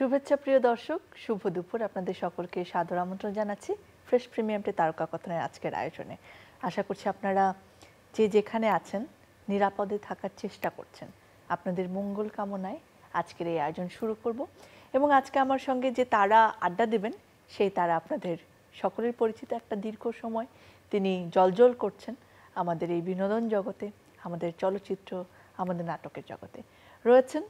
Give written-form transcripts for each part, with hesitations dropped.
শুভেচ্ছা প্রিয় দর্শক, শুভ দুপুর। আপনাদের সকলকে সাদর আমন্ত্রণ জানাচ্ছি ফ্রেশ প্রিমিয়ামটি তারকা কথনের আজকের আয়োজনে। আশা করছি আপনারা যে যেখানে আছেন নিরাপদে থাকার চেষ্টা করছেন। আপনাদের মঙ্গল কামনায় আজকের এই আয়োজন শুরু করব এবং আজকে আমার সঙ্গে যে তারা আড্ডা দেবেন সেই তারা আপনাদের সকলের পরিচিত। একটা দীর্ঘ সময় তিনি জলজল করছেন আমাদের এই বিনোদন জগতে, আমাদের চলচ্চিত্র, আমাদের নাটকের জগতে। রয়েছেন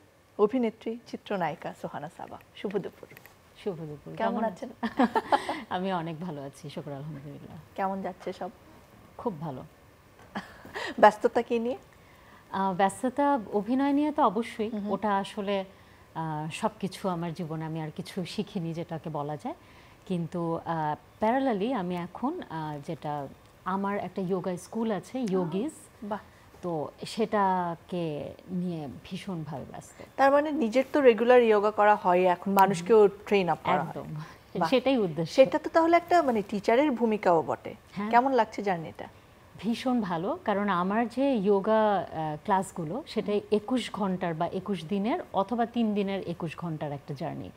অভিনেত্রী, চিত্রনায়িকা সোহানা সাবা। শুভ দুপুর। শুভ দুপুর। কেমন আছেন? আমি অনেক ভালো আছি, শুকর আলহামদুলিল্লাহ। কেমন যাচ্ছে সব? খুব ভালো। ব্যস্ততা কি নিয়ে? ব্যস্ততা অভিনয় নিয়ে তো অবশ্যই। ওটা আসলে সবকিছু আমার জীবনে আমি আর কিছু শিখিনি যেটাকে বলা যায়, কিন্তু প্যারালালি আমি এখন যেটা আমার একটা যোগা স্কুল আছে, যোগিস, তো সেটাকে নিয়ে ভীষণভাবে ব্যস্ত। তার মানে নিজের তো রেগুলার যোগা করা হয়, এখন মানুষকেও ট্রেন আপ করা হয়। একদম সেটাই উদ্দেশ্য। সেটা তো তাহলে একটা মানে টিচারের ভূমিকাও বটে। কেমন লাগছে জার্নিটা? ভীষণ ভালো, কারণ আমার যে যোগা ক্লাসগুলো সেটাই 21 ঘন্টার বা 21 দিনের অথবা 3 দিনের 21 ঘন্টার একটা জার্নি।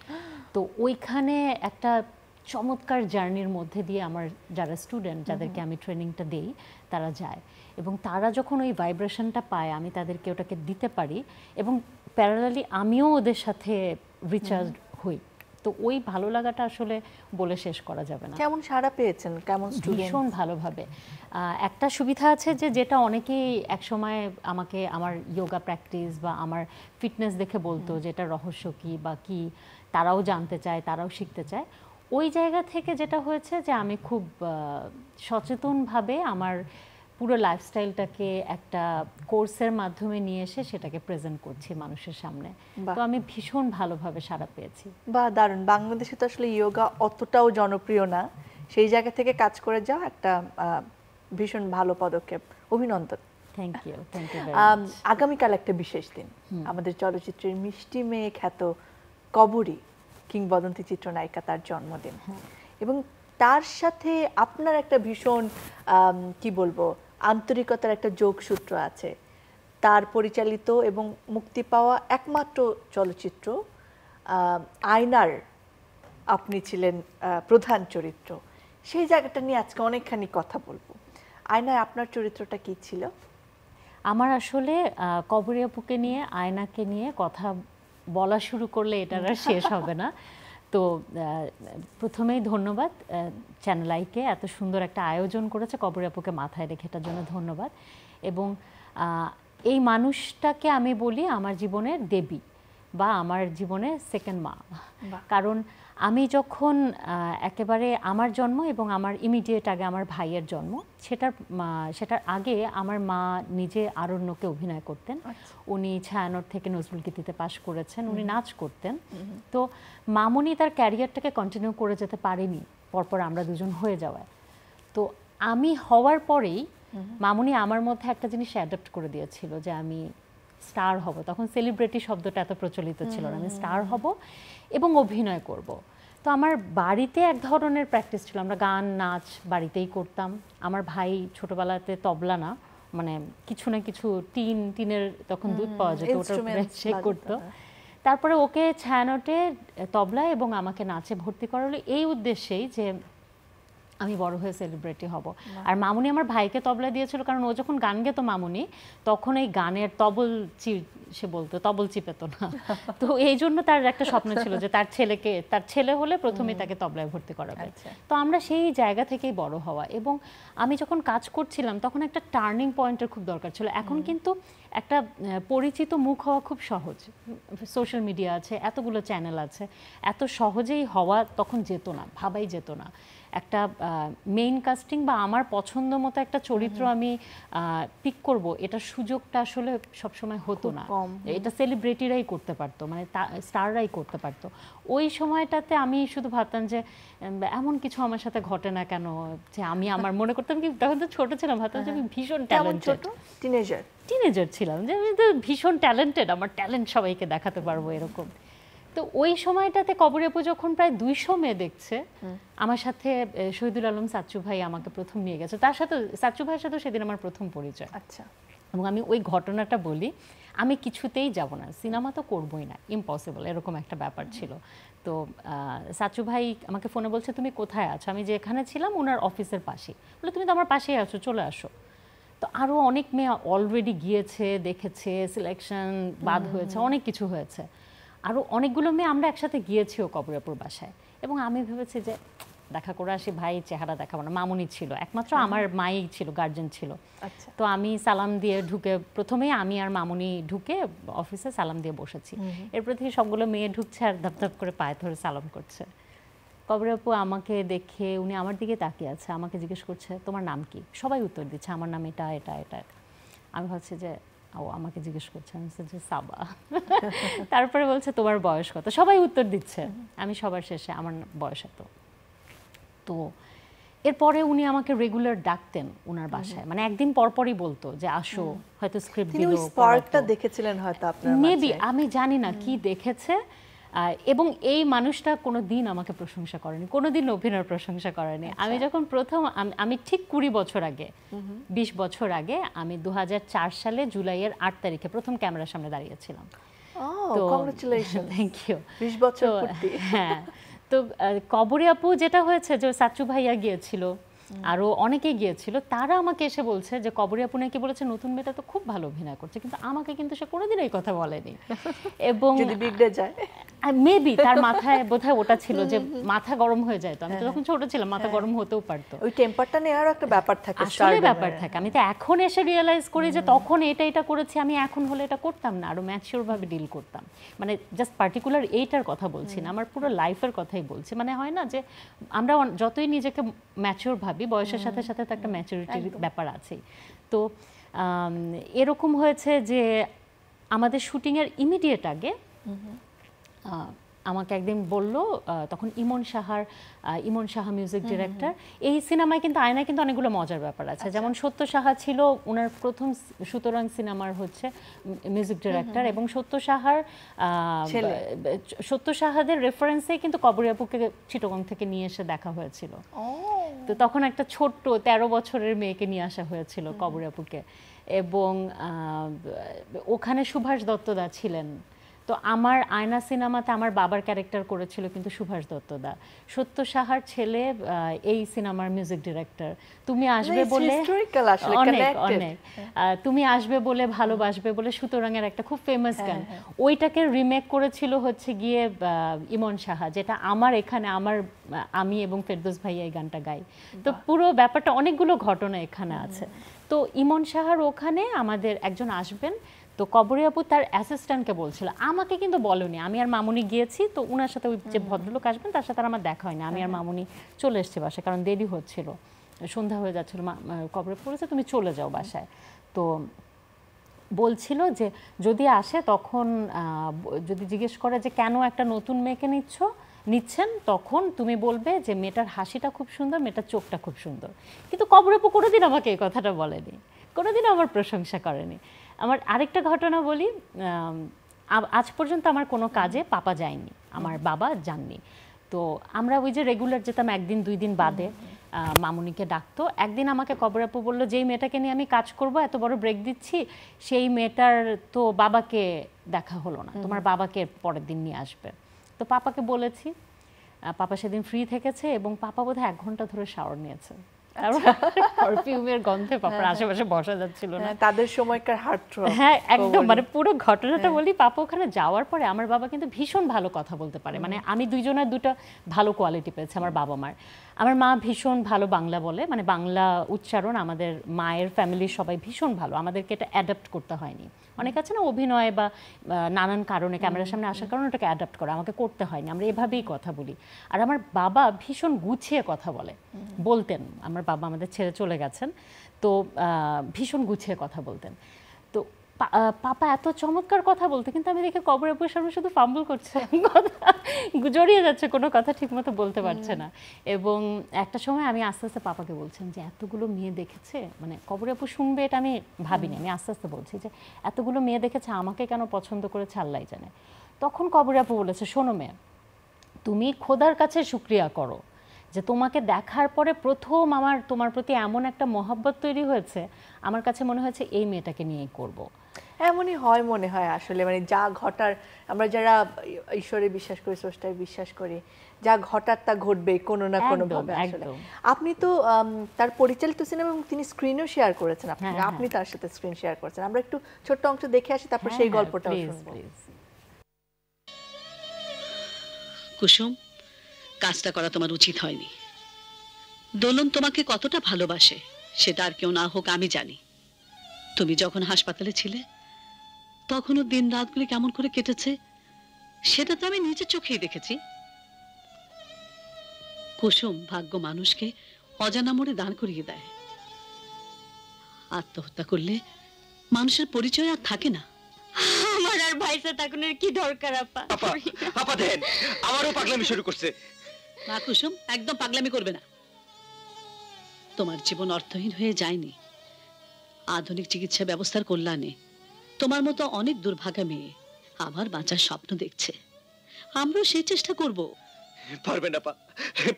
তো ওইখানে একটা চমৎকার জার্নির মধ্যে দিয়ে আমার যারা স্টুডেন্ট, যাদেরকে আমি ট্রেনিংটা দেই, তারা যায় এবং তারা যখন ওই ভাইব্রেশনটা পায় আমি তাদেরকে ওটাকে দিতে পারি এবং প্যারালালি আমিও ওদের সাথে রিচার্জ হই। তো ওই ভালো লাগাটা আসলে বলে শেষ করা যাবে না। কেমন সাড়া পেয়েছেন? কেমন স্টুডেন্ট? ভীষণ ভালোভাবে। একটা সুবিধা আছে যে যেটা অনেকেই একসময় আমাকে আমার যোগা প্র্যাকটিস বা আমার ফিটনেস দেখে বলতো যে এটা রহস্য কি বা কি, তারাও জানতে চায়, তারাও শিখতে চায়। ওই জায়গা থেকে যেটা হয়েছে যে আমি খুব সচেতনভাবে আমার পুরো লাইফস্টাইলটাকে একটা কোর্সের মাধ্যমে নিয়ে এসে সেটাকে প্রেজেন্ট করছি মানুষের সামনে। তো আমি ভীষণ ভালোভাবে সাড়া পেয়েছি। বা দারুণ। বাংলাদেশে তো আসলে যোগা অতটাও জনপ্রিয় না, সেই জায়গা থেকে কাজ করে যাও একটা ভীষণ ভালো পদক্ষেপ। অভিনন্দন। Thank you, thank you very much. আগামীকাল একটা বিশেষ দিন, আমাদের চলচ্চিত্রের মিষ্টি মেয়ে খ্যাত কবরী কিংবদন্তি চিত্রনায়িকা, তার জন্মদিন এবং তার সাথে আপনার একটা ভীষণ কি বলবো আন্তরিকতার একটা যোগসূত্র আছে। তার পরিচালিত এবং মুক্তি পাওয়া একমাত্র চলচ্চিত্র আয়নার আপনি ছিলেন প্রধান চরিত্র। সেই জায়গাটা নিয়ে আজকে অনেকখানি কথা বলবো। আয়নায় আপনার চরিত্রটা কি ছিল? আমার আসলে কবরী আপুকে নিয়ে, আয়নাকে নিয়ে কথা বলা শুরু করলে এটার আর শেষ হবে না। তো প্রথমেই ধন্যবাদ চ্যানেল আইকে, এত সুন্দর একটা আয়োজন করেছে, কবরী আপুকে মাথায় রেখে, এটার জন্য ধন্যবাদ। এবং এই মানুষটাকে আমি বলি আমার জীবনের দেবী বা আমার জীবনের সেকেন্ড মা। কারণ আমি যখন একেবারে আমার জন্ম এবং আমার ইমিডিয়েট আগে আমার ভাইয়ের জন্ম, সেটার আগে আমার মা নিজে আরণ্যকে অভিনয় করতেন। উনি ছায়ানট থেকে নজরুল গীতিতে পাশ করেছেন, উনি নাচ করতেন। তো মামুনি তার ক্যারিয়ারটাকে কন্টিনিউ করে যেতে পারেনি পরপর আমরা দুজন হয়ে যাওয়ায়। তো আমি হওয়ার পরেই মামুনি আমার মধ্যে একটা জিনিস অ্যাডপ্ট করে দিয়েছিল যে আমি স্টার হব। তখন সেলিব্রিটি শব্দটা এত প্রচলিত ছিল না। আমি স্টার হব এবং অভিনয় করব। তো আমার বাড়িতে এক ধরনের প্র্যাকটিস ছিল, আমরা গান নাচ বাড়িতেই করতাম। আমার ভাই ছোটবেলাতে তবলা না, মানে কিছু না কিছু টিনের তখন দুধ পাওয়া যেত, ওটার উপরে সে করতো। তারপরে ওকে ছায়ানটে তবলা এবং আমাকে নাচে ভর্তি করা হলো এই উদ্দেশ্যেই যে আমি বড় হয়ে সেলিব্রিটি হব। আর মামুনি আমার ভাইকে তবলা দিয়েছিল কারণ ও যখন গান গেতো মামুনি, তখন এই গানের সে বলতো তবল চিপেত না। তো এই জন্য তার একটা স্বপ্ন ছিল যে তার ছেলে হলে প্রথমেই তাকে তবলায় ভর্তি করাবে। তো আমরা সেই জায়গা থেকেই বড় হওয়া। এবং আমি যখন কাজ করছিলাম তখন একটা টার্নিং পয়েন্টের খুব দরকার ছিল। এখন কিন্তু একটা পরিচিত মুখ হওয়া খুব সহজ, সোশ্যাল মিডিয়া আছে, এতগুলো চ্যানেল আছে, এত সহজেই হওয়া তখন যেত না, ভাবাই যেত না। একটা মেইন কাস্টিং বা আমার পছন্দ মতো একটা চরিত্র আমি পিক করব, এটা সুযোগটা আসলে সবসময় হতো না। এটা সেলিব্রিটিরাই করতে পারতো, মানে স্টাররাই করতে পারতো। ওই সময়টাতে আমি শুধু ভাবতাম যে এমন কিছু আমার সাথে ঘটে না কেন, যে আমি আমার মনে করতাম কি, তখন তো ছোট ছিলাম, ভাবতাম যে আমি ভীষণ ট্যালেন্টেড, টিনেজার ছিলাম, যে আমি তো ভীষণ ট্যালেন্টেড, আমার ট্যালেন্ট সবাইকে দেখাতে পারবো এরকম। তো ওই সময়টাতে কবরী আপু যখন প্রায় 200 মেয়ে দেখছে, আমার সাথে শহীদুল আলম সাচ্চু ভাই আমাকে প্রথম নিয়ে গেছে। তার সাথে সাচ্চু ভাইয়ের সাথে সেদিন আমার প্রথম পরিচয়। আচ্ছা। এবং আমি ওই ঘটনাটা বলি, আমি কিছুতেই যাব না, সিনেমা তো করবই না, ইম্পসিবল, এরকম একটা ব্যাপার ছিল। তো সাচু ভাই আমাকে ফোনে বলছে তুমি কোথায় আছো, আমি যেখানে ছিলাম ওনার অফিসের পাশে, বলে তুমি তো আমার পাশেই আছো, চলে আসো। তো আরও অনেক মেয়ে অলরেডি গিয়েছে, দেখেছে, সিলেকশন বাদ হয়েছে, অনেক কিছু হয়েছে, আরও অনেকগুলো মেয়ে আমরা একসাথে গিয়েছিও কবরিয়াপুর বাসায়। এবং আমি ভেবেছি যে দেখা করে আসি, ভাই চেহারা দেখাবো না, মামুনি ছিল একমাত্র, আমার মাই ছিল, গার্জেন ছিল। আচ্ছা। তো আমি সালাম দিয়ে ঢুকে, প্রথমেই আমি আর মামুনি ঢুকে অফিসে সালাম দিয়ে বসেছি, এরপর থেকে সবগুলো মেয়ে ঢুকছে আর ধাপ ধাপ করে পায়ে ধরে সালাম করছে। কবরী আপু আমাকে দেখে উনি আমার দিকে তাকিয়ে আছে, আমাকে জিজ্ঞেস করছে তোমার নাম কি, সবাই উত্তর দিচ্ছে আমার নাম এটা এটা এটা। আমি ভাবছি যে ও আমাকে জিজ্ঞেস করছে, আমি বলছি যে সাবা। তারপরে বলছে তোমার বয়স কত, সবাই উত্তর দিচ্ছে, আমি সবার শেষে আমার বয়স এত। তো এরপরে উনি আমাকে রেগুলার ডাকতেন ওনার বাসায়, মানে একদিন পরপরই বলতো যে আসো, হয়তো স্ক্রিপ্ট দিল, স্পার্কটা দেখেছিলেন হয়তো আপনার মাঝে। মেবি, আমি জানি না কি দেখেছে। এবং এই মানুষটা কোনোদিন আমাকে প্রশংসা করেনি, কোনোদিন অভিনয়ের প্রশংসা করেনি। আমি যখন প্রথম, আমি ঠিক 20 বছর আগে, 20 বছর আগে, আমি 2004 সালে জুলাইয়ের 8 তারিখে প্রথম ক্যামেরার সামনে দাঁড়িয়েছিলাম। তো কংগ্রাচুলেশন, থ্যাংক ইউ। 20 বছর পূর্তি। হ্যাঁ, তো কবরী আপু যেটা হয়েছে যে সাচ্চু ভাইয়া গিয়েছিল, আরো অনেকে গিয়েছিল, তারা আমাকে এসে বলছে যে কবরী আপু নাকি বলেছে নতুন মেয়েটা তো খুব ভালো অভিনয় করছে, কিন্তু আমাকে কিন্তু সে কোনোদিন এই কথা বলেনি। এবং যদি বিগড়ে যায়, মেবি তার মাথায় বোধহয় ওটা ছিল যে মাথা গরম হয়ে যায়, তো আমি তো তখন ছোট ছিলাম, মাথা গরম হতেও পারতো, ওই টেম্পারটা নেওয়ারও একটা ব্যাপার থাকে, আসলে ব্যাপার থাকে। আমি তো এখন এসে রিয়েলাইজ করি যে তখন এটা করেছি, আমি এখন হলে এটা করতাম না, আরো ম্যাচিওর ভাবে ডিল করতাম। মানে জাস্ট পার্টিকুলার এইটার কথা বলছি না, আমার পুরো লাইফের কথাই বলছি। মানে হয় না যে আমরা যতই নিজেকে ম্যাচিওর ভাবি, বয়সের সাথে সাথে তো একটা ম্যাচুরিটির ব্যাপার আছে। তো এরকম হয়েছে যে আমাদের শুটিংয়ের ইমিডিয়েট আগে আমাকে একদিন বলল, তখন ইমন সাহা মিউজিক ডিরেক্টর। এই সিনেমায় কিন্তু আয়নায় কিন্তু অনেকগুলো মজার ব্যাপার আছে, যেমন সত্য সাহা ছিল ওনার প্রথম সুতরাং সিনেমার হচ্ছে মিউজিক ডিরেক্টর, এবং সত্য সাহাদের রেফারেন্সে কিন্তু কবরী আপুকে চিটাগং থেকে নিয়ে এসে দেখা হয়েছিল। তো তখন একটা ছোট্ট 13 বছরের মেয়েকে নিয়ে আসা হয়েছিল কবরী আপুকে, এবং ওখানে সুভাষ দত্তদা ছিলেন। তো আমার আয়না সিনেমাতে আমার বাবার ক্যারেক্টার করেছিল কিন্তু সুভাষ দত্তদা, সত্য সাহার ছেলে এই সিনেমার মিউজিক ডিরেক্টর। তুমি আসবে বলে, অনেক তুমি আসবে বলে, ভালোবাসবে বলে, সুতরাংয়ের একটা খুব ফেমাস গান, ওইটাকে রিমেক করেছিল হচ্ছে গিয়ে ইমন সাহা, যেটা আমার এখানে আমি এবং ফেরদৌস ভাইয়া এই গানটা গাই। তো পুরো ব্যাপারটা অনেকগুলো ঘটনা এখানে আছে। তো ইমন সাহার ওখানে আমাদের একজন আসবেন, তো কবরী আপু তার অ্যাসিস্ট্যান্টকে বলছিল, আমাকে কিন্তু বলেনি, আমি আর মামুনি গিয়েছি, তো ওনার সাথে ওই যে ভদ্রলোক আসবেন তার সাথে আমার দেখা হয়নি, আমি আর মামুনি চলে এসেছি বাসায়, কারণ দেরি হচ্ছিল, সন্ধ্যা হয়ে যাচ্ছিল। কবরী আপু বলেছে তুমি চলে যাও বাসায়। তো বলছিল যে যদি আসে তখন যদি জিজ্ঞেস করে যে কেন একটা নতুন মেয়েকে নিচ্ছেন, তখন তুমি বলবে যে মেয়েটার হাসিটা খুব সুন্দর, মেয়েটার চোখটা খুব সুন্দর। কিন্তু কবরী আপু কোনোদিন আমাকে এই কথাটা বলেনি, কোনোদিন আমার প্রশংসা করেনি। আমার আরেকটা ঘটনা বলি, আজ পর্যন্ত আমার কোনো কাজে পাপা যায়নি, আমার বাবা যাননি। তো আমরা ওই যে রেগুলার যেতাম, একদিন 2 দিন বাদে মামুনিকে ডাকতো। একদিন আমাকে কবরী আপু বললো, যেই মেয়েটাকে নিয়ে আমি কাজ করব, এত বড় ব্রেক দিচ্ছি, সেই মেয়েটার তো বাবাকে দেখা হলো না, তোমার বাবাকে পরের দিন নিয়ে আসবে। তো পাপাকে বলেছি, পাপা সেদিন ফ্রি থেকেছে, এবং পাপা বোধহয় 1 ঘন্টা ধরে শাওয়ার নিয়েছে, পারফিউমের গন্ধে পাপার আশেপাশে বসা যাচ্ছিল না, তাদের সময়কার হার্টথ্রব। হ্যাঁ একদম, মানে পুরো ঘটনাটা বলি। পাপা ওখানে যাওয়ার পরে আমার বাবা কিন্তু ভীষণ ভালো কথা বলতে পারে, মানে আমি দুইজনের দুটো ভালো কোয়ালিটি পেয়েছি আমার বাবা মার। আমার মা ভীষণ ভালো বাংলা বলে, মানে বাংলা উচ্চারণ, আমাদের মায়ের ফ্যামিলির সবাই ভীষণ ভালো, আমাদেরকে এটা অ্যাডাপ্ট করতে হয়নি। অনেক আছে না অভিনয় বা নানান কারণে ক্যামেরার সামনে আসার কারণে ওটাকে অ্যাডাপ্ট করা, আমাকে করতে হয়নি, আমরা এভাবেই কথা বলি। আর আমার বাবা ভীষণ গুছিয়ে কথা বলতেন, আমার বাবা আমাদের ছেড়ে চলে গেছেন, তো ভীষণ গুছিয়ে কথা বলতেন। তো পাপা এত চমৎকার কথা বলতে, কিন্তু আমি দেখে কবরী আপুর সামনে শুধু ফাম্বল করছে, কথা জড়িয়ে যাচ্ছে, কোনো কথা ঠিকমতো বলতে পারছে না। এবং একটা সময় আমি আস্তে আস্তে পাপাকে বলছিলাম যে এতগুলো মেয়ে দেখেছে, মানে কবরী আপু শুনবে এটা আমি ভাবিনি, আমি আস্তে আস্তে বলছি যে এতগুলো মেয়ে দেখেছে, আমাকে কেন পছন্দ করেছে আল্লাহই জানে। তখন কবরী আপু বলেছে, শোনো মেয়ে, তুমি খোদার কাছে শুকরিয়া করো যে তোমাকে দেখার পরে প্রথম আমার তোমার প্রতি এমন একটা মহব্বত তৈরি হয়েছে, আমার কাছে মনে হয়েছে এই মেয়েটাকে নিয়েই করব। এমনই হয় মনে হয় আসলে, মানে যা ঘটার, আমরা যারা ঈশ্বরে বিশ্বাস করি, স্রষ্টায় বিশ্বাস করি, যা ঘটার তা ঘটবে কোনো না কোনো ভাবে আসলে। আপনি তো তার পরিচালিত সিনেমা এবং তিনি স্ক্রিনও শেয়ার করেছেন, আপনি তার সাথে স্ক্রিন শেয়ার করেছেন। আমরা একটু ছোট্ট অংশ দেখে আসি, তারপর সেই গল্পটাও শুনবো। কুসুম, কাজটা করা তোমার উচিত হয়নি। দোলন তোমাকে কতটা ভালোবাসে সেটা আর কেউ না হোক আমি জানি। তুমি যখন হাসপাতালে ছিলে তখনও দিন রাতগুলি কেমন করে কেটেছে সেটা তো আমি নিজের চোখেই দেখেছি। কুসুম, ভাগ্য মানুষকে অজানা মোড়ে দাঁড় করিয়ে দেয়। আত্মহত্যা করলে মানুষের পরিচয় আর থাকে না। আমার আর ভাইসা তাকুনের কি দরকার আপা? আপা দেন, আমারও পাগলামি শুরু করছে। না কুসুম, একদম পাগলামি করবে না। তোমার জীবন অর্থহীন হয়ে যায়নি। আধুনিক চিকিৎসা ব্যবস্থার কল্যাণে তোমার মতো অনেক দুর্ভাগা মেয়ে আবার বাঁচার স্বপ্ন দেখছে। আমরাও সেই চেষ্টা করব। পারবেন আপা,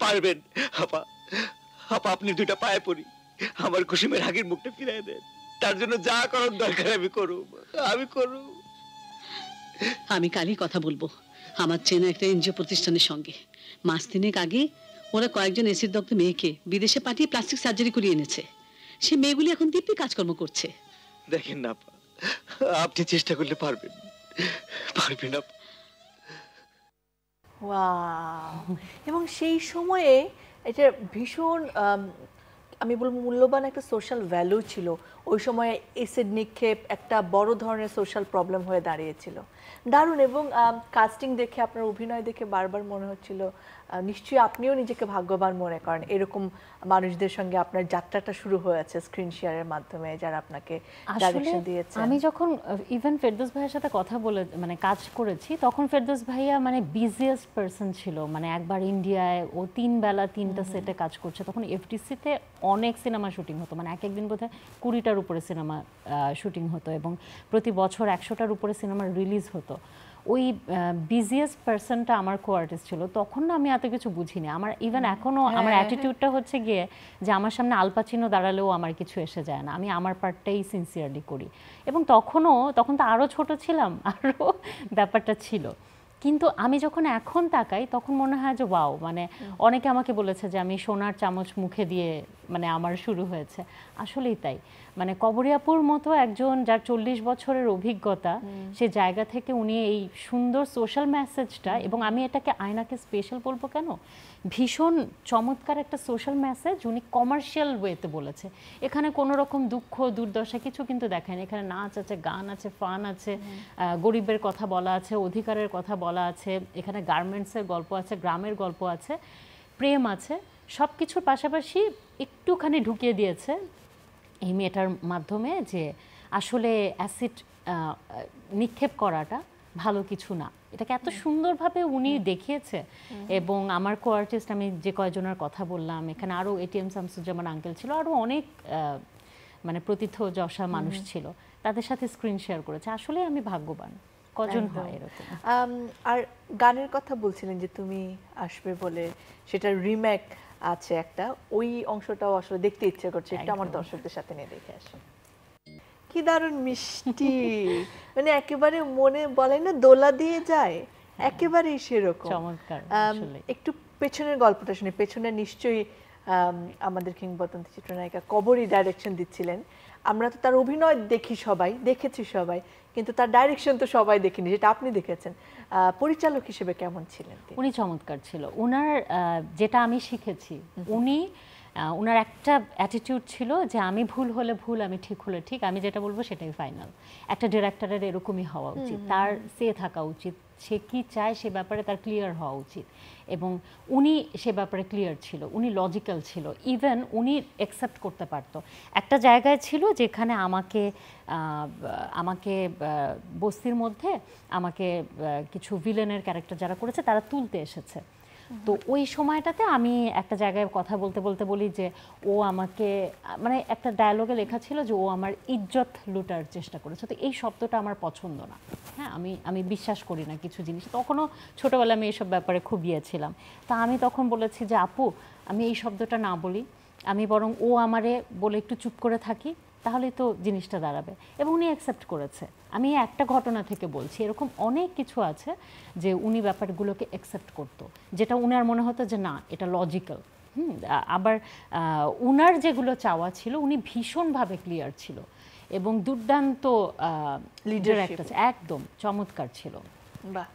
পারবেন আপা। আপা আপনি দুইটা পায়ে পড়ি, আমার কুসুমের আগের মুখটা ফিরাই দেন। তার জন্য যা করার দরকার আমি করব, আমি করব। আমি কালই কথা বলবো আমার চেনা একটা এনজিও প্রতিষ্ঠানের সঙ্গে। মাস তিনেক আগে ওরা কয়েকজন এসিড দগ্ধ মেয়েকে বিদেশে পাঠিয়ে প্লাস্টিক সার্জারি করিয়ে এনেছে। সে মেয়েগুলি এখন দিব্যি কাজকর্ম করছে। দেখেন না আপা, আপনি চেষ্টা করলে পারবেন, পারবেন আপা। ওয়াও! এবং সেই সময়ে এটা ভীষণ আমি বলবো মূল্যবান একটা সোশ্যাল ভ্যালু ছিল। ওই সময়ে এসিড নিক্ষেপ একটা বড় ধরনের সোশ্যাল প্রবলেম হয়ে দাঁড়িয়েছিল। দারুণ। এবং কাস্টিং দেখে, আপনার অভিনয় দেখে বারবার মনে হচ্ছিল নিশ্চয়ই আপনিও নিজেকে ভাগ্যবান মনে করেন, এরকম মানুষদের সঙ্গে আপনার যাত্রাটা শুরু হয়েছে স্ক্রিন শেয়ারের মাধ্যমে, যারা আপনাকে ডাইরেকশন দিয়েছে। আমি যখন ইভেন ফেরদৌস ভাইয়ের সাথে কথা বলে মানে কাজ করেছি, তখন ফেরদৌস ভাইয়া মানে বিজিয়েস্ট পারসন ছিল। মানে একবার ইন্ডিয়ায় ও 3 বেলা 3টা সেটে কাজ করছে। তখন এফডিসিতে অনেক সিনেমা শুটিং হতো, মানে এক একদিন বোধহয় 20টার উপরে সিনেমা শুটিং হতো এবং প্রতি বছর 100টার উপরে সিনেমা রিলিজ হতো। ওই বিজিয়েস্ট পারসনটা আমার কো আর্টিস্ট ছিল। তখন না আমি এত কিছু বুঝিনি। আমার ইভেন এখনও আমার অ্যাটিটিউডটা হচ্ছে গিয়ে যে আমার সামনে আল পাচিনো দাঁড়ালেও আমার কিছু এসে যায় না, আমি আমার পার্টটাই সিনসিয়ারলি করি। এবং তখন তো আরও ছোট ছিলাম, আরও ব্যাপারটা ছিল। কিন্তু আমি যখন এখন তাকাই তখন মনে হয় যে ওয়াও, মানে অনেকে আমাকে বলেছে যে আমি সোনার চামচ মুখে দিয়ে মানে আমার শুরু হয়েছে। আসলেই তাই। মানে কবরিয়াপুর মতো একজন যার 40 বছরের অভিজ্ঞতা, সে জায়গা থেকে উনি এই সুন্দর সোশ্যাল মেসেজটা, এবং আমি এটাকে আয়নাকে স্পেশাল বলবো কেন, ভীষণ চমৎকার একটা সোশ্যাল মেসেজ উনি কমার্শিয়াল ওয়েতে বলেছে। এখানে কোনো রকম দুঃখ দুর্দশা কিছু কিন্তু দেখেন। এখানে নাচ আছে, গান আছে, ফান আছে, গরিবের কথা বলা আছে, অধিকারের কথা বলা আছে, এখানে গার্মেন্টসের গল্প আছে, গ্রামের গল্প আছে, প্রেম আছে। সব কিছুর পাশাপাশি একটুখানি ঢুকিয়ে দিয়েছে এই মেয়েটার মাধ্যমে যে আসলে অ্যাসিড নিক্ষেপ করাটা ভালো কিছু না। এটাকে এত সুন্দরভাবে উনি দেখিয়েছে। এবং আমার কো আর্টিস্ট, আমি যে কয়জনের কথা বললাম, এখানে আরও এটিএম শামসুজ্জামান আঙ্কেল ছিল, আরও অনেক মানে প্রথিতযশা মানুষ ছিল, তাদের সাথে স্ক্রিন শেয়ার করেছে। আসলে আমি ভাগ্যবান, কজন হয় এরকম। আর গানের কথা বলছিলেন যে তুমি আসবে বলে, সেটার রিমেক আছে একটা, ওই অংশটাও আসলে দেখতে ইচ্ছে করছে, একটু আমার দর্শকদের সাথে নিয়ে দেখে আসি। কি দারুণ মিষ্টি, মানে একেবারে মনে বলে না দোলা দিয়ে যায়, একেবারেই সেরকম চমৎকার। একটু পেছনের গল্পটা শুনি। পেছনে নিশ্চয়ই আমাদের কিংবদন্তি চিত্রনায়িকা কবরী ডাইরেকশন দিচ্ছিলেন। আমরা তো তার অভিনয় দেখেছি সবাই, কিন্তু তার ডাইরেকশন তো সবাই দেখিনি, যেটা আপনি দেখেছেন। পরিচালক হিসেবে কেমন ছিলেন? উনি চমৎকার ছিল। উনার যেটা আমি শিখেছি, উনার একটা অ্যাটিটিউড ছিল যে আমি ভুল হলে ভুল, আমি ঠিক হলে ঠিক, আমি যেটা বলবো সেটাই ফাইনাল। একটা ডিরেক্টরের এরকমই হওয়া উচিত, তার সে থাকা উচিত, সে কি চায় সে ব্যাপারে তার ক্লিয়ার হওয়া উচিত। এবং উনি সে ব্যাপারে ক্লিয়ার ছিল, উনি লজিক্যাল ছিল, ইভেন উনি অ্যাকসেপ্ট করতে পারতো। একটা জায়গায় ছিল যেখানে আমাকে বস্তির মধ্যে আমাকে কিছু ভিলেনের ক্যারেক্টার যারা করেছে তারা তুলতে এসেছে। তো ওই সময়টাতে আমি একটা জায়গায় কথা বলতে বলতে বলি যে ও আমাকে মানে একটা ডায়ালগে লেখা ছিল যে ও আমার ইজ্জত লুটার চেষ্টা করেছে। তো এই শব্দটা আমার পছন্দ না। হ্যাঁ, আমি বিশ্বাস করি না কিছু জিনিস। তখনও ছোটোবেলায় আমি এইসব ব্যাপারে খুব তা আমি তখন বলেছি যে আপু আমি এই শব্দটা না বলি, আমি বরং ও আমারে বলে একটু চুপ করে থাকি, তাহলেই তো জিনিসটা দাঁড়াবে। এবং উনি অ্যাকসেপ্ট করেছে। আমি একটা ঘটনা থেকে বলছি, এরকম অনেক কিছু আছে যে উনি ব্যাপারগুলোকে অ্যাকসেপ্ট করতো, যেটা উনার মনে হতো যে না এটা লজিক্যাল। আবার উনার যেগুলো চাওয়া ছিল উনি ভীষণভাবে ক্লিয়ার ছিল এবং দুর্দান্ত লিডার একটা, একদম চমৎকার ছিল। বাহ,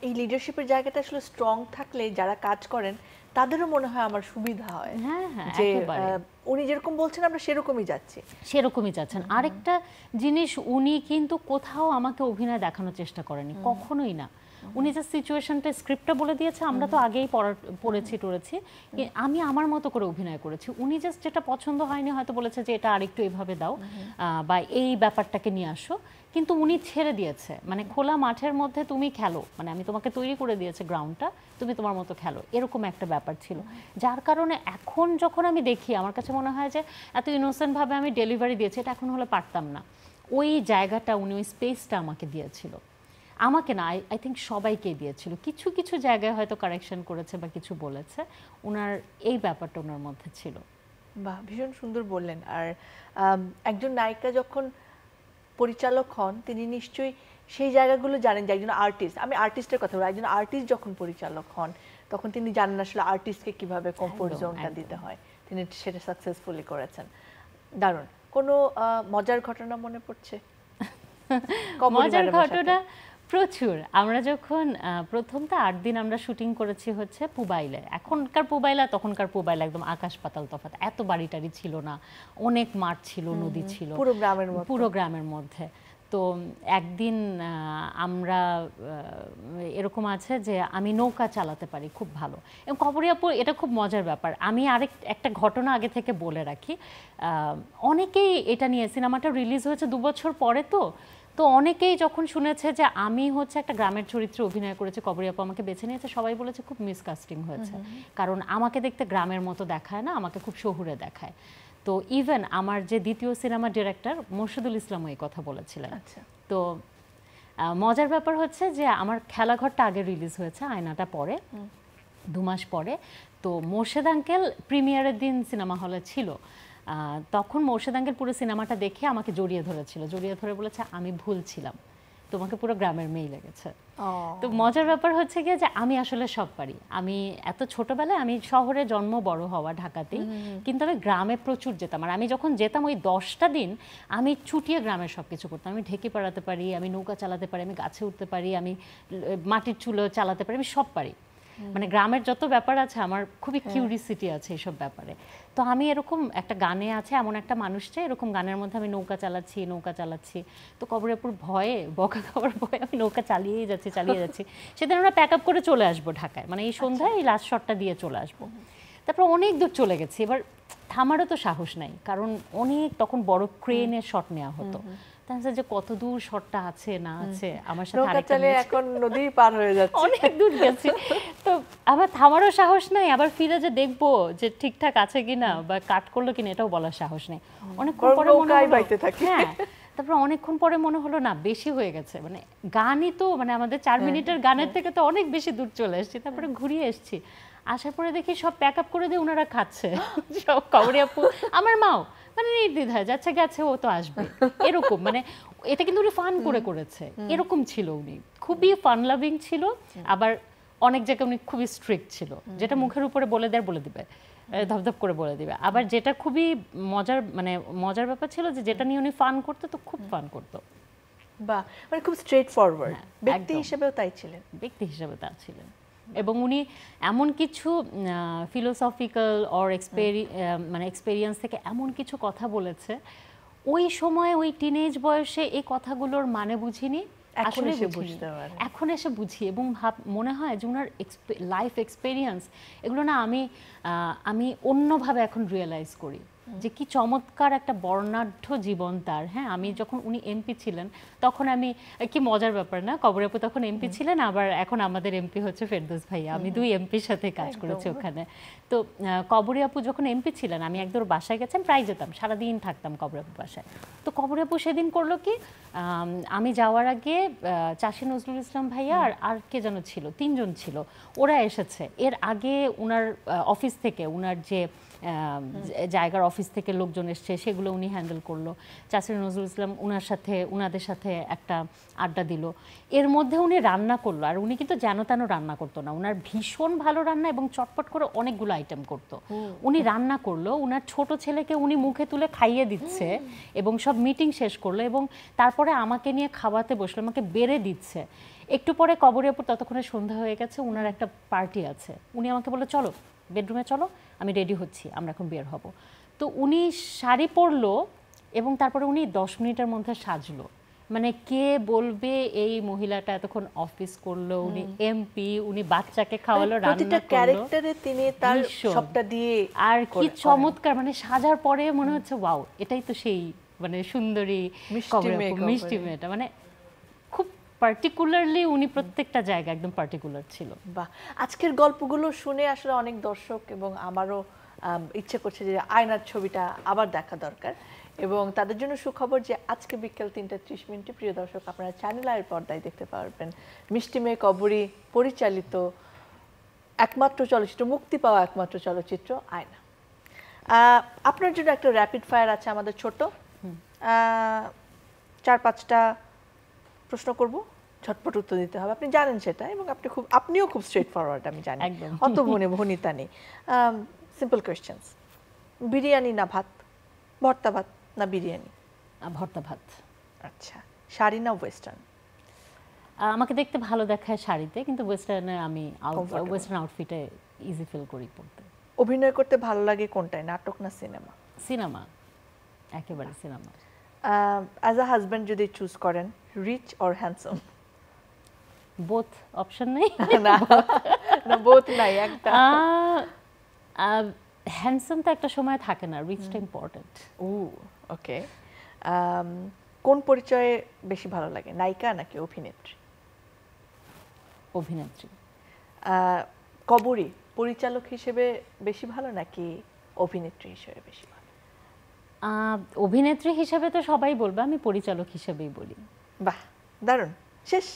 এই লিডারশিপের জায়গাটা আসলে স্ট্রং থাকলে যারা কাজ করেন তাদেরও মনে হয় আমার সুবিধা হয়। হ্যাঁ হ্যাঁ, যে একেবারে উনি যেরকম বলছেন আমরা সেরকমই যাচ্ছি। সেরকমই যাচ্ছেন। আরেকটা জিনিস, উনি কিন্তু কোথাও আমাকে অভিনয় দেখানোর চেষ্টা করেনি, কখনোই না। উনি যে সিচুয়েশনটা স্ক্রিপ্টটা বলে দিয়েছে, আমরা তো আগেই পড়েছি টরেছি, আমি আমার মতো করে অভিনয় করেছি। উনি জাস্ট যেটা পছন্দ হয়নি হয়তো বলেছে যে এটা আরেকটু এভাবে দাও বা এই ব্যাপারটাকে নিয়ে আসো, কিন্তু উনি ছেড়ে দিয়েছে। মানে খোলা মাঠের মধ্যে তুমি খেলো, মানে আমি তোমাকে তৈরি করে দিয়েছে গ্রাউন্ডটা, তুমি তোমার মতো খেলো, এরকম একটা ব্যাপার ছিল। যার কারণে এখন যখন আমি দেখি আমার কাছে মনে হয় যে এত ইনোসেন্টভাবে আমি ডেলিভারি দিয়েছি, এটা এখন হলে পারতাম না। ওই জায়গাটা উনি, ওই স্পেসটা আমাকে দিয়েছিল। আমাকে না, আই থিঙ্ক সবাইকে দিয়েছিল। কিছু কিছু জায়গায় হয়তো কারেকশন করেছে বা কিছু বলেছে, ওনার এই ব্যাপারটা ওনার মধ্যে ছিল। বাহ, ভীষণ সুন্দর বললেন। আর একজন নায়িকা যখন পরিচালক হন তিনি নিশ্চয়ই সেই জায়গাগুলো জানেন যে একজন আর্টিস্ট, আমি আর্টিস্টের কথা বলি, একজন আর্টিস্ট যখন পরিচালক হন তখন তিনি জানেন আসলে আর্টিস্টকে কিভাবে কমফোর্ট জোনটা দিতে হয়। তিনি সেটা সাকসেসফুলি করেছেন। দারুণ। কোনো মজার ঘটনা মনে পড়ছে? মজার ঘটনা প্রচুর। আমরা যখন প্রথম তো 8 দিন আমরা শুটিং করেছি হচ্ছে পুবাইলে। এখনকার পুবাইলা তখনকার পুবাইলা একদম আকাশ পাতাল তফাৎ। এত বাড়ি টাড়ি ছিল না, অনেক মাঠ ছিল, নদী ছিল, পুরো গ্রামের মধ্যে। তো একদিন আমরা এরকম আছে যে আমি নৌকা চালাতে পারি খুব ভালো। এবং কবরিয়াপুর, এটা খুব মজার ব্যাপার, আমি একটা ঘটনা আগে থেকে বলে রাখি। অনেকেই এটা নিয়ে, সিনেমাটা রিলিজ হয়েছে 2 বছর পরে, তো অনেকেই যখন শুনেছে যে আমি হচ্ছে একটা গ্রামের চরিত্রে অভিনয় করেছি, কবরিয়াপু আমাকে বেছে নিয়েছে, সবাই বলেছে খুব মিসকাস্টিং হয়েছে, কারণ আমাকে দেখতে গ্রামের মতো দেখায় না, আমাকে খুব শহুরে দেখায়। তো ইভেন আমার যে দ্বিতীয় সিনেমা ডিরেক্টর মোর্শেদুল ইসলামও এই কথা বলেছিলেন। তো মজার ব্যাপার হচ্ছে যে আমার খেলাঘরটা আগে রিলিজ হয়েছে, আয়নাটা পরে 2 মাস পরে। তো মোর্শেদ আঙ্কেল প্রিমিয়ারের দিন সিনেমা হলে ছিল। তখন মোর্শেদ আঙ্কেল পুরো সিনেমাটা দেখে আমাকে জড়িয়ে ধরেছিল, জড়িয়ে ধরে বলেছে আমি ভুল ছিলাম, তোমাকে পুরো গ্রামের মেয়ে লেগেছে। তো মজার ব্যাপার হচ্ছে গিয়ে যে আমি আসলে সব পারি। আমি এত ছোটবেলায়, আমি শহরে জন্ম বড় হওয়া ঢাকাতেই, কিন্তু আমি গ্রামে প্রচুর যেতাম। আর আমি যখন যেতাম ওই 10টা দিন আমি ছুটিয়ে গ্রামের সব কিছু করতাম। আমি ঢেকি পাড়াতে পারি, আমি নৌকা চালাতে পারি, আমি গাছে উঠতে পারি, আমি মাটির চুলো চালাতে পারি, আমি সব পারি। মানে গ্রামের যত ব্যাপার আছে আমার খুবই কিউরিসিটি আছে এইসব ব্যাপারে। তো আমি এরকম একটা গানে আছে, এমন একটা মানুষ চাই, এরকম গানের মধ্যে আমি নৌকা চালাচ্ছি। তো কবরিয়াপুর ভয়ে, বকা খাওয়ার ভয়ে আমি নৌকা চালিয়েই যাচ্ছি। সেদিন আমরা প্যাক আপ করে চলে আসবো ঢাকায়, মানে এই সন্ধ্যায় এই লাস্ট শটটা দিয়ে চলে আসবো। তারপর অনেক দূর চলে গেছি, এবার থামারও তো সাহস নাই, কারণ অনেক তখন বড় ক্রেনের শট নেওয়া হতো। তাহলে যে কত দূর শটটা আছে না আছে, আমার সাথে এখন নদী পার হয়ে যাচ্ছে, অনেক দূর গেছি। তো আবার থামারও সাহস নাই, আবার ফিরে যে দেখবো যে ঠিকঠাক আছে কিনা বা কাট করলো কিনা এটাও বলার সাহস নেই। অনেকক্ষণ পরে মনে হলো, হ্যাঁ, তারপর অনেকক্ষণ পরে মনে হলো না বেশি হয়ে গেছে, মানে গানই তো, মানে আমাদের 4 মিনিটের গানের থেকে তো অনেক বেশি দূর চলে এসেছি। তারপরে ঘুরিয়ে এসেছি, আসার পরে দেখি সব প্যাক আপ করে দিয়ে ওনারা খাচ্ছে, সব কবরিয়াপু, আমার মাও মানে নির্দ্বিধায় যাচ্ছে গেছে, ও তো আসবে, এরকম। মানে এটা কিন্তু উনি ফান করে করেছে, এরকম ছিল। উনি খুবই ফান লাভিং ছিল, আবার অনেক জায়গায় উনি খুবই স্ট্রিক্ট ছিল, যেটা মুখের উপরে বলে দিবে, ধপধপ করে বলে দিবে। আবার যেটা খুবই মজার ব্যাপার ছিল যে যেটা নিয়ে উনি ফান করতো, তো খুব ফান করতো। বাহ, মানে খুব স্ট্রেট ফরওয়ার্ড। ব্যক্তি হিসেবেও তাই ছিলেন, ব্যক্তি হিসেবে তা ছিলেন। এবং উনি এমন কিছু ফিলোসফিক্যাল অর এক্সপেরিয়েন্স থেকে এমন কিছু কথা বলেছে, ওই সময় ওই টিনেজ বয়সে এই কথাগুলোর মানে বুঝিনি, আসলে এখন এসে বুঝি। এবং মনে হয় যে ওনার লাইফ এক্সপেরিয়েন্স, এগুলো না আমি অন্যভাবে এখন রিয়েলাইজ করি। যে কি চমৎকার একটা বর্ণাঢ্য জীবন তার। হ্যাঁ, আমি যখন উনি এমপি ছিলেন তখন আমি, কি মজার ব্যাপার না, কবরী আপু তখন এমপি ছিলেন, আবার এখন আমাদের এমপি হচ্ছে ফেরদৌস ভাইয়া, আমি দুই এমপির সাথে কাজ করেছি ওখানে। তো কবরী আপু যখন এমপি ছিলেন আমি একদম বাসায় গেছেন, প্রায় যেতাম, সারাদিন থাকতাম কবরী আপুর বাসায়। তো কবরী আপু সেদিন করলো কি, আমি যাওয়ার আগে চাষী নজরুল ইসলাম ভাইয়া আর কে যেন ছিল, তিনজন ছিল, ওরা এসেছে। এর আগে উনার অফিস থেকে, উনার যে জায়গার অফিস থেকে লোকজন এসছে সেগুলো উনি হ্যান্ডেল করলো। চাষী নজরুল ইসলাম উনাদের সাথে একটা আড্ডা দিল। এর মধ্যে উনি রান্না করলো, আর উনি কিন্তু যেন তেন রান্না করতো না, উনার ভীষণ ভালো রান্না এবং চটপট করে অনেকগুলো আইটেম করতো। উনি রান্না করলো, উনার ছোট ছেলেকে উনি মুখে তুলে খাইয়ে দিচ্ছে এবং সব মিটিং শেষ করলো, এবং তারপরে আমাকে নিয়ে খাওয়াতে বসলো, আমাকে বেড়ে দিচ্ছে। একটু পরে কবরী আপুর ততক্ষণে সন্ধ্যা হয়ে গেছে, উনার একটা পার্টি আছে, উনি আমাকে বললো চলো বেডরুমে চলো, আমি রেডি হচ্ছি, আমরা এখন বের হব। তো উনি শাড়ি পরলো এবং তারপরে উনি 10 মিনিটের মধ্যে সাজলো। মানে কে বলবে এই মহিলাটা এতক্ষণ অফিস করলো, উনি এমপি, উনি বাচ্চাকে খাওয়ালো, রান্না করলো, ক্যারেক্টারে তিনি তার সবটা দিয়ে, আর কি চমৎকার, মানে সাজার পরে মনে হচ্ছে ওয়াও, এটাই তো সেই মানে সুন্দরী মিষ্টি মেয়েটা। মানে খুব পার্টিকুলারলি উনি প্রত্যেকটা জায়গা একদম পার্টিকুলার ছিল। বাহ, আজকের গল্পগুলো শুনে আসলে অনেক দর্শক এবং আমারও ইচ্ছে করছে যে আয়নার ছবিটা আবার দেখা দরকার। এবং তাদের জন্য সুখবর যে আজকে বিকেল 3:30 প্রিয় দর্শক আপনারা চ্যানেল আইয়ের পর্দায় দেখতে পারবেন মিষ্টি মেয়ে কবরী পরিচালিত একমাত্র চলচ্চিত্র, মুক্তি পাওয়া একমাত্র চলচ্চিত্র আয়না। আপনার জন্য একটা র্যাপিড ফায়ার আছে আমাদের ছোট, 4-5টা প্রশ্ন করব, ঝটপট উত্তর দিতে হবে, আপনি জানেন সেটা, এবং আপনিও খুব স্ট্রেট ফরওয়ার্ড, আমি জানি, অত ভনিতা নেই। সিম্পল কোয়েশ্চেন্স, বিরিয়ানি না ভাত, ভর্তা ভাত না বিরিয়ানি? ভর্তা ভাত। আচ্ছা, শাড়ি না ওয়েস্টার্ন? আমাকে দেখতে ভালো দেখায় শাড়িতে, কিন্তু ওয়েস্টার্নে আমি ওয়েস্টার্ন আউটফিটে ইজি ফিল করি পড়তে। অভিনয় করতে ভালো লাগে কোনটায়, নাটক না সিনেমা? সিনেমা, একেবারে সিনেমা। অ্যাজ আ হাজব্যান্ড যদি চুজ করেন, rich or handsome? Both option নেই? না বোথ নাই, একটা। হ্যান্ডসাম তো একটা সময় থাকে না, রিচটা ইম্পর্টেন্ট। ওকে। কোন পরিচয়ে বেশি ভালো লাগে, নায়িকা নাকি অভিনেত্রী? অভিনেত্রী। কবরী পরিচালক হিসেবে বেশি ভালো নাকি অভিনেত্রী হিসেবে বেশি ভালো? অভিনেত্রী হিসেবে তো সবাই বলবে, আমি পরিচালক হিসেবেই বলি। বাহ, দারুণ, শেষ।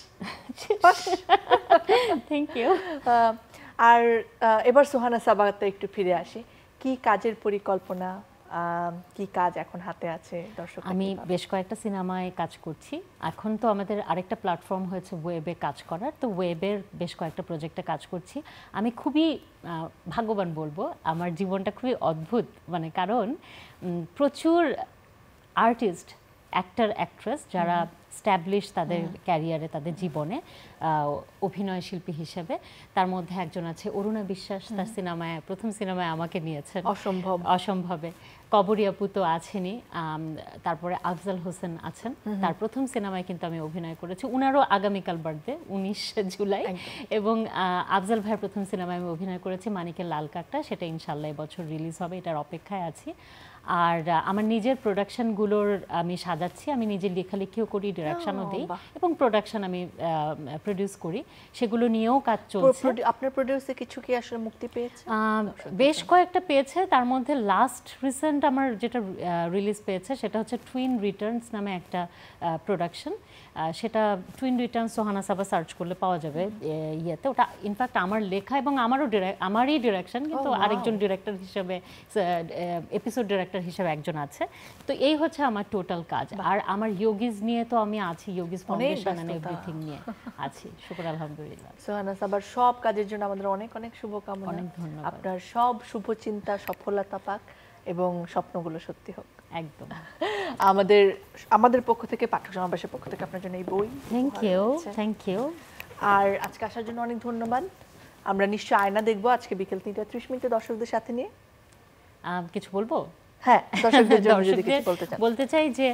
Thank you. আর এবার সোহানা সাবাতে একটু ফিরে আসি, কি কাজের পরিকল্পনা, কি কাজ এখন হাতে আছে? দর্শক, আমি বেশ কয়েকটা সিনেমায় কাজ করছি, এখন তো আমাদের আরেকটা প্ল্যাটফর্ম হয়েছে ওয়েবে কাজ করার, তো ওয়েবের বেশ কয়েকটা প্রজেক্টে কাজ করছি। আমি খুবই ভাগ্যবান বলবো, আমার জীবনটা খুবই অদ্ভুত, মানে কারণ প্রচুর আর্টিস্ট, অ্যাক্টর, অ্যাক্ট্রেস যারা স্ট্যাবলিশ তাদের ক্যারিয়ারে, তাদের জীবনে অভিনয় শিল্পী হিসেবে, তার মধ্যে একজন আছে অরুণা বিশ্বাস, তার সিনেমায়, প্রথম সিনেমায় আমাকে নিয়েছেন অসম্ভবে। কবরী আপু তো আছেনই, তারপরে আফজাল হোসেন আছেন, তার প্রথম সিনেমায় কিন্তু আমি অভিনয় করেছি, উনারও আগামীকাল বার্থডে 19 জুলাই, এবং আফজাল ভাইয়ের প্রথম সিনেমায় আমি অভিনয় করেছি মানিকের লাল কাকটা, সেটা ইনশাল্লাহ এবছর রিলিজ হবে, এটার অপেক্ষায় আছি। আর আমার নিজের প্রোডাকশনগুলোর আমি সাজাচ্ছি, আমি নিজের লেখালেখিও করি, ডিরেকশনও দিই, এবং প্রোডাকশন আমি প্রডিউস করি, সেগুলো নিয়েও কাজ চলছে। আপনার প্রডিউসে কিছু কি আসলে মুক্তি পেয়েছে? বেশ কয়েকটা পেয়েছে, তার মধ্যে লাস্ট রিসেন্ট আমার যেটা রিলিজ পেয়েছে সেটা হচ্ছে টুইন রিটার্নস নামে একটা প্রোডাকশন, সেটা টুইন রিটার্নস সোহানা সাবা সার্চ করলে পাওয়া যাবে ইয়েতে। ওটা ইনফ্যাক্ট আমার লেখা এবং আমারই ডিরেকশন, কিন্তু আরেকজন ডিরেক্টর হিসেবে, এপিসোড ডিরেক্টর হিসেবে একজন আছে। তো এই হচ্ছে আমার টোটাল কাজ। আর আমার ইয়োগিজ নিয়ে তো আমি আছি, ইয়োগিজ ফাউন্ডেশন এন্ড এভরিথিং নিয়ে আছি, শুকর আলহামদুলিল্লাহ। সোহানা সাবার সব কাজের জন্য আমাদের অনেক অনেক শুভকামনা, অনেক ধন্যবাদ। আপনার সব শুভচিন্তা সফলতা পাক এবং স্বপ্নগুলো সত্যি হোক। একদম। আমাদের পক্ষ থেকে, পাঠক সমাবেশের পক্ষ থেকে আপনার জন্য এই বই। Thank you. আর আজকে আসার জন্য অনেক ধন্যবাদ। আমরা নিশ্চয়ই আয়না দেখবো আজকে বিকেল 3:30 দর্শকদের সাথে নিয়ে। কিছু বলবো? হ্যাঁ, দর্শকদের জন্য যদি কিছু বলতে চাই যে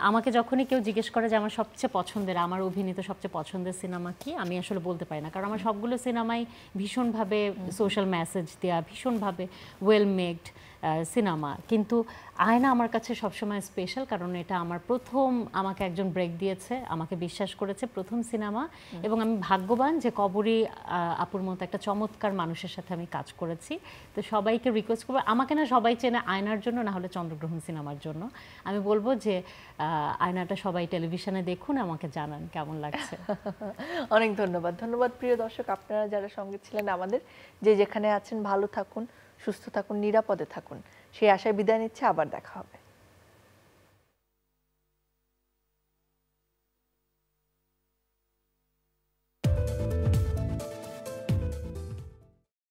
আমাকে যখনই কেউ জিজ্ঞেস করে যে আমার সবচেয়ে পছন্দের, আমার অভিনীত সবচেয়ে পছন্দের সিনেমা কি, আমি আসলে বলতে পারি না, কারণ আমার সবগুলো সিনেমাই ভীষণভাবে সোশ্যাল মেসেজ দেওয়া, ভীষণভাবে ওয়েল মেকড, সিনেমা, কিন্তু আয়না আমার কাছে সবসময় স্পেশাল, কারণ এটা আমার প্রথম, আমাকে একজন ব্রেক দিয়েছে, আমাকে বিশ্বাস করেছে, প্রথম সিনেমা। এবং আমি ভাগ্যবান যে কবরী আপুর মতো একটা চমৎকার মানুষের সাথে আমি কাজ করেছি। তো সবাইকে রিকোয়েস্ট করবো, আমাকে না সবাই চেনে আয়নার জন্য, না হলে চন্দ্রগ্রহণ সিনেমার জন্য। আমি বলবো যে আয়নাটা সবাই টেলিভিশনে দেখুন, আমাকে জানান কেমন লাগছে। অনেক ধন্যবাদ। ধন্যবাদ প্রিয় দর্শক, আপনারা যারা সঙ্গে ছিলেন আমাদের। যে যেখানে আছেন ভালো থাকুন, সুস্থ থাকুন, নিরাপদে থাকুন, সেই আশায় বিদায় নিচ্ছে। আবার দেখা হবে।